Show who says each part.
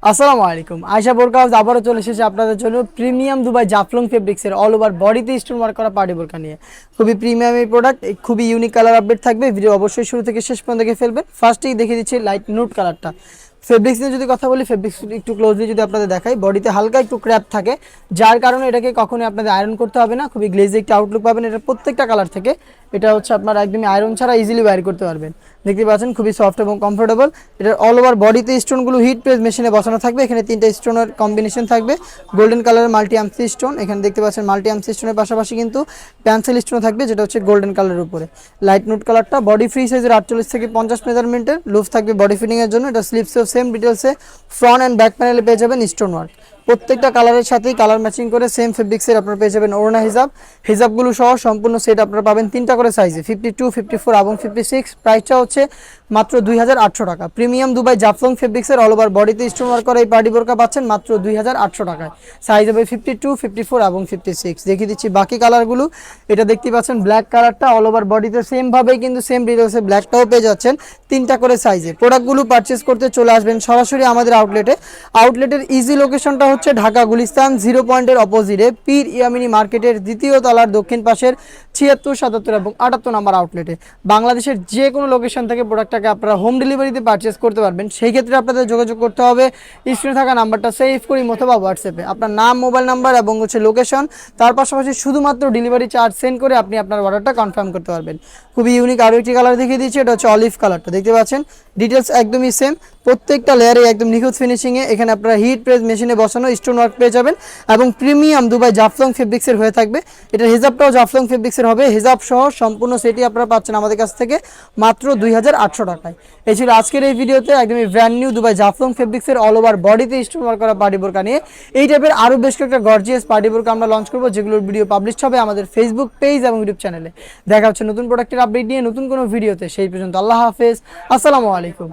Speaker 1: আসসালামু আলাইকুম। আয়শা বোরকা হাউস আবারও চলে এসেছে আপনাদের জন্য প্রিমিয়াম দুবাই জাফলং ফেব্রিক্সের অল ওভার বডিতে স্টোন ওয়ার্ক করা পার্টি বোরকা নিয়ে। খুবই প্রিমিয়াম এই প্রোডাক্ট, খুবই ইউনিক কালার আপডেট থাকবে। ভিডিও অবশ্যই শুরু থেকে শেষ পর্যন্ত দেখে ফেলবেন। ফার্স্টেই দেখিয়ে দিচ্ছি লাইট নুট কালারটা। ফেব্রিক্স নিয়ে যদি কথা বলি, ফেব্রিক্স একটু ক্লোজলি যদি আপনাদের দেখাই, বডিতে হালকা একটু ক্র্যাপ থাকে, যার কারণে এটাকে কখনোই আপনাদের আয়রন করতে হবে না। খুবই গ্লেজি একটা আউটলুক পাবেন এটা প্রত্যেকটা কালার থেকে। এটা হচ্ছে আপনার একদমই আয়রন ছাড়া ইজিলি ওয়্যার করতে পারবেন। দেখতে পাচ্ছেন খুবই সফট এবং কমফোর্টেবল। এটার অল ওভার বডিতে স্টোনগুলো হিট প্রেস মেশিনে বসানো থাকবে। এখানে তিনটা স্টোনের কম্বিনেশন থাকবে। গোল্ডেন কালারের মাল্টি আমসি স্টোন, এখানে দেখতে পাচ্ছেন মাল্টি আমসি স্টোনের পাশাপাশি কিন্তু পেন্সিল স্টোন থাকবে, যেটা হচ্ছে গোল্ডেন কালারের উপরে। লাইট নুট কালারটা বডি ফ্রি সাইজের 48 থেকে 50 মেজারমেন্টের লুফ থাকবে বডি ফিটিংয়ের জন্য। এটা স্লিপসেও সেম ডিটেলসে ফ্রন্ট অ্যান্ড ব্যাক প্যানেলে পেয়ে যাবেন স্টোন ওয়ার্ক। প্রত্যেকটা কালারের সাথেই কালার ম্যাচিং করে সেম ফেব্রিক্সের আপনারা পেয়ে যাবেন ওড়না হিজাব। হিজাবগুলো সহ সম্পূর্ণ সেট আপনারা পাবেন তিনটা করে সাইজে, 52, 54 এবং 56। প্রাইসটা হচ্ছে মাত্র 2800 টাকা। প্রিমিয়াম দুবাই জাফলং ফেব্রিক্সের অল ওভার বডিতে স্টোন ওয়ার্ক করা এই পার্টি বোরকা পাচ্ছেন মাত্র 2800 টাকায়। সাইজ হবে 52, 54 এবং 56। দেখিয়ে দিচ্ছি বাকি কালারগুলো। এটা দেখতে পাচ্ছেন ব্ল্যাক কালারটা অল ওভার বডিতে সেম ভাবেই কিন্তু সেম ডিটেলসে ব্ল্যাকটাও পেয়ে যাচ্ছেন তিনটা করে সাইজে। প্রোডাক্টগুলো পারচেস করতে চলে আসবেন সরাসরি আমাদের আউটলেটে। আউটলেটের ইজি লোকেশনটা হচ্ছে ঢাকা গুলিস্তান 0 পয়েন্টের অপোজিটে পীর ইয়ামিনী মার্কেটের দ্বিতীয় তলার দক্ষিণ পাশের 76, 77 এবং 78 নম্বর আউটলেটে। বাংলাদেশের যে কোনো লোকেশন থেকে প্রোডাক্টটাকে আপনারা হোম ডেলিভারিতে পারচেস করতে পারবেন। সেই ক্ষেত্রে আপনাদের যোগাযোগ করতে হবে স্ক্রিনে থাকা নাম্বারটা সেভ করি অথবা হোয়াটসঅ্যাপে আপনার নাম, মোবাইল নাম্বার এবং হচ্ছে লোকেশন, তার পাশাপাশি শুধুমাত্র ডেলিভারি চার্জ সেন্ড করে আপনি আপনার অর্ডারটা কনফার্ম করতে পারবেন। খুবই ইউনিক আরও একটি কালার দেখিয়ে দিচ্ছি, এটা হচ্ছে অলিভ কালারটা। দেখতে পাচ্ছেন ডিটেলস একদমই সেম, প্রত্যেকটা লেয়ারে একদম নিখুঁত ফিনিশিংয়ে। এখানে আপনারা হিট প্রেস মেশিনে বসানো স্টোন ওয়ার্ক পেয়ে যাবেন এবং প্রিমিয়াম দুবাই জাফলং ফেব্রিক্সের হয়ে থাকবে। এটার হিজাবটাও জাফলং ফেব্রিক্সের হবে। হিজাব সহ সম্পূর্ণ সেটি আপনারা পাচ্ছেন আমাদের কাছ থেকে মাত্র 2800 টাকায়। এই ছিল আজকের এই ভিডিওতে একদমই ব্র্যান্ড নিউ দুবাই জাফলং ফেব্রিক্সের অল ওভার বডিতে স্টোন ওয়ার্ক করা পার্টি বোরকা নিয়ে। এই টাইপের আরও বেশ কয়েকটা গর্জিয়াস পার্টি বোরকা আমরা লঞ্চ করবো, যেগুলোর ভিডিও পাবলিশ হবে আমাদের ফেসবুক পেজ এবং ইউটিউব চ্যানেলে। দেখা হচ্ছে নতুন প্রোডাক্টের আপডেট নিয়ে নতুন কোনো ভিডিওতে। সেই পর্যন্ত আল্লাহ হাফেজ, আসসালামু আলাইকুম।